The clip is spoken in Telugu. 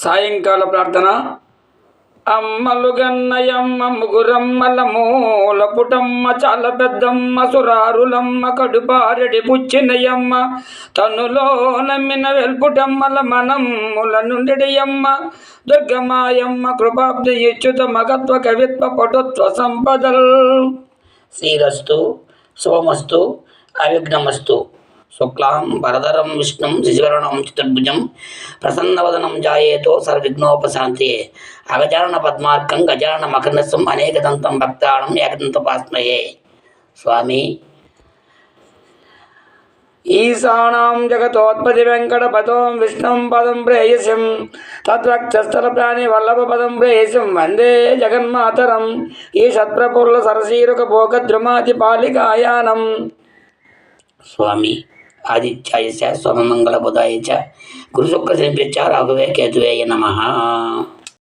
సాయంకాల ప్రార్థన. అమ్మలు గన్నయమ్మ ముగురమ్మల మూల పుటమ్మ చాలా పెద్దమ్మ సురారులమ్మ కడుపారెడి పుచ్చినయమ్మ తనులో నమ్మిన వెల్పుటమ్మల మనమ్ముల నుండియమ్మ దుర్గమాయమ్మ కృపాబ్ది ఇచ్యుత మగత్వ కవిత్వ పటుత్వ సంపదల్. శ్రీరస్తు శుభమస్తు అవిఘ్నమస్తు. శుక్లాం వరదరం విష్ణుం శశివర్ణం చతుర్భుజం ప్రసన్నవదనం జాయేతో సర్వవిఘ్నోపశాంతయే. అగజానన పద్మార్కం గజానన మకర్నసం అనేకదంతం భక్తాళం ఏకదంతోపాస్మయే. స్వామి ఈశానాం జగతోత్పత్తి వెంకటపదం విష్ణుం పదం ప్రేయసిం తద్వక్షస్థల ప్రాణి వల్లభ పదం ప్రేయసిం వందే జగన్మాతరం. ఈ సత్ప్రఫుల్ల సరసీరుక భోగద్రుమాది పాలికాయానం. స్వామి ఆదిత్యాయ చ సోమమంగళ బుధాయ చ గురుశుక్ర శనిభ్యశ్చ రాఘవే కేతువే నమః.